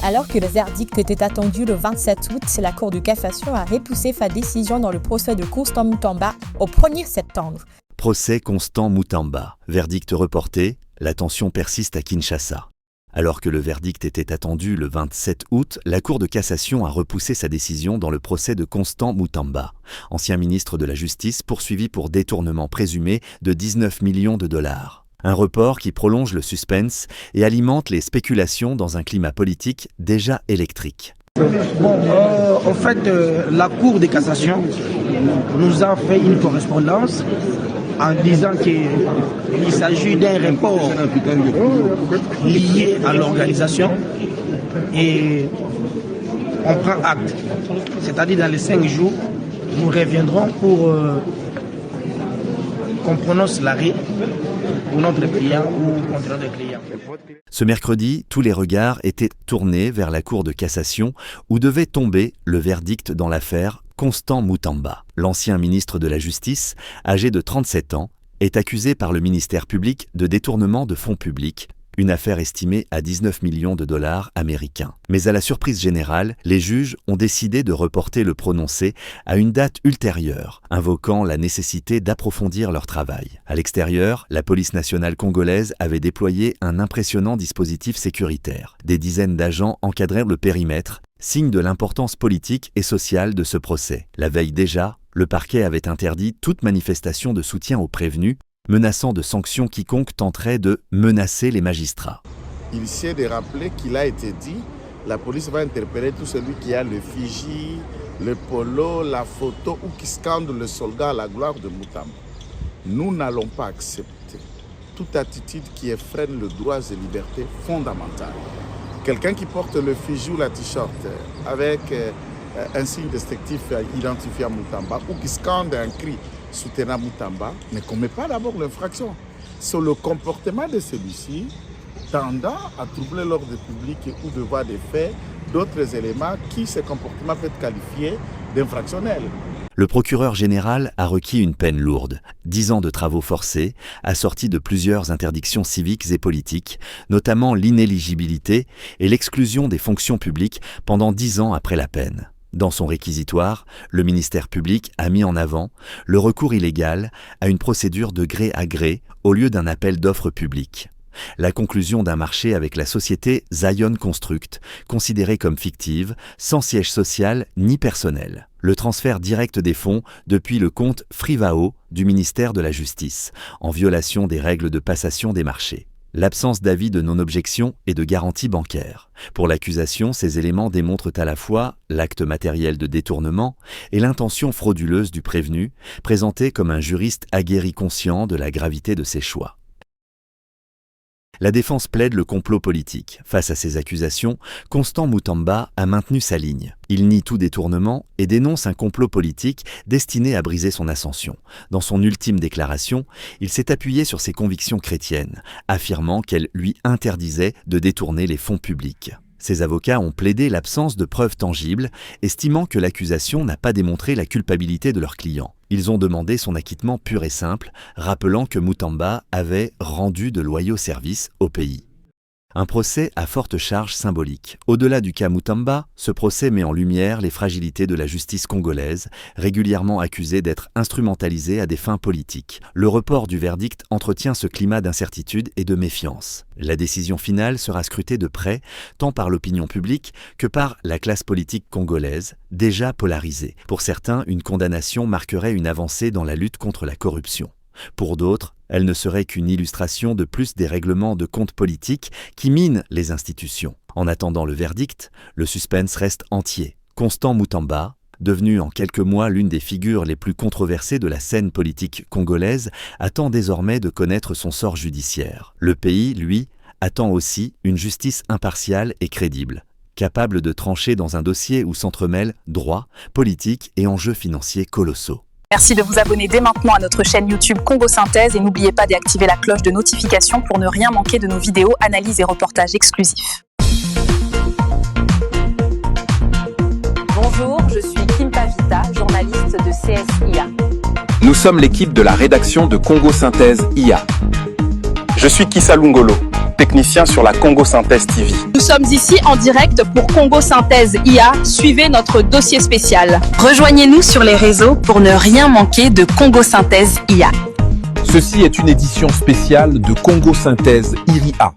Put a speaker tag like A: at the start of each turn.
A: Alors que le verdict était attendu le 27 août, la Cour de cassation a repoussé sa décision dans le procès de Constant Mutamba au 1er septembre.
B: Procès Constant Mutamba. Verdict reporté, la tension persiste à Kinshasa. Alors que le verdict était attendu le 27 août, la Cour de cassation a repoussé sa décision dans le procès de Constant Mutamba, ancien ministre de la Justice poursuivi pour détournement présumé de 19 millions de dollars. Un report qui prolonge le suspense et alimente les spéculations dans un climat politique déjà électrique.
C: En fait, la Cour de cassation nous a fait une correspondance en disant qu'il s'agit d'un report lié à l'organisation et on prend acte. C'est-à-dire dans les 5 jours, nous reviendrons pour qu'on prononce l'arrêt pour notre client ou contre notre client.
B: Ce mercredi, tous les regards étaient tournés vers la Cour de cassation où devait tomber le verdict dans l'affaire Constant Mutamba. L'ancien ministre de la Justice, âgé de 37 ans, est accusé par le ministère public de détournement de fonds publics, une affaire estimée à 19 millions de dollars américains. Mais à la surprise générale, les juges ont décidé de reporter le prononcé à une date ultérieure, invoquant la nécessité d'approfondir leur travail. À l'extérieur, la police nationale congolaise avait déployé un impressionnant dispositif sécuritaire. Des dizaines d'agents encadrèrent le périmètre, signe de l'importance politique et sociale de ce procès. La veille déjà, le parquet avait interdit toute manifestation de soutien aux prévenus, menaçant de sanctions quiconque tenterait de menacer les magistrats.
D: Il s'est de rappeler qu'il a été dit, la police va interpeller tout celui qui a le figie, le polo, la photo ou qui scande le soldat à la gloire de Mutamba. Nous n'allons pas accepter toute attitude qui effrène les droits et libertés fondamentales. Quelqu'un qui porte le figie ou la t-shirt avec un signe distinctif identifié à Mutamba ou qui scande un cri soutenant Mutamba ne commet pas d'abord l'infraction. C'est le comportement de celui-ci tendant à troubler l'ordre public ou de voir des faits, d'autres éléments qui, ce comportement peut être qualifié d'infractionnel.
B: Le procureur général a requis une peine lourde, 10 ans de travaux forcés, assortis de plusieurs interdictions civiques et politiques, notamment l'inéligibilité et l'exclusion des fonctions publiques pendant 10 ans après la peine. Dans son réquisitoire, le ministère public a mis en avant le recours illégal à une procédure de gré à gré au lieu d'un appel d'offres public. La conclusion d'un marché avec la société Zion Construct, considérée comme fictive, sans siège social ni personnel. Le transfert direct des fonds depuis le compte Frivao du ministère de la Justice, en violation des règles de passation des marchés. L'absence d'avis de non-objection et de garantie bancaire. Pour l'accusation, ces éléments démontrent à la fois l'acte matériel de détournement et l'intention frauduleuse du prévenu, présenté comme un juriste aguerri conscient de la gravité de ses choix. La défense plaide le complot politique. Face à ces accusations, Constant Mutamba a maintenu sa ligne. Il nie tout détournement et dénonce un complot politique destiné à briser son ascension. Dans son ultime déclaration, il s'est appuyé sur ses convictions chrétiennes, affirmant qu'elles lui interdisaient de détourner les fonds publics. Ses avocats ont plaidé l'absence de preuves tangibles, estimant que l'accusation n'a pas démontré la culpabilité de leur client. Ils ont demandé son acquittement pur et simple, rappelant que Mutamba avait rendu de loyaux services au pays. Un procès à forte charge symbolique. Au-delà du cas Mutamba, ce procès met en lumière les fragilités de la justice congolaise, régulièrement accusée d'être instrumentalisée à des fins politiques. Le report du verdict entretient ce climat d'incertitude et de méfiance. La décision finale sera scrutée de près, tant par l'opinion publique que par la classe politique congolaise, déjà polarisée. Pour certains, une condamnation marquerait une avancée dans la lutte contre la corruption. Pour d'autres, elle ne serait qu'une illustration de plus des règlements de comptes politiques qui minent les institutions. En attendant le verdict, le suspense reste entier. Constant Mutamba, devenu en quelques mois l'une des figures les plus controversées de la scène politique congolaise, attend désormais de connaître son sort judiciaire. Le pays, lui, attend aussi une justice impartiale et crédible, capable de trancher dans un dossier où s'entremêlent droit, politique et enjeux financiers colossaux.
E: Merci de vous abonner dès maintenant à notre chaîne YouTube Congo Synthèse et n'oubliez pas d'activer la cloche de notification pour ne rien manquer de nos vidéos, analyses et reportages exclusifs.
F: Bonjour, je suis Kim Pavita, journaliste de CSIA.
G: Nous sommes l'équipe de la rédaction de Congo Synthèse IA.
H: Je suis Kissa Lungolo.
G: technicien sur la Congo Synthèse TV.
E: Nous sommes ici en direct pour Congo Synthèse IA. Suivez notre dossier spécial. Rejoignez-nous sur les réseaux pour ne rien manquer de Congo Synthèse IA.
H: Ceci est une édition spéciale de Congo Synthèse IA.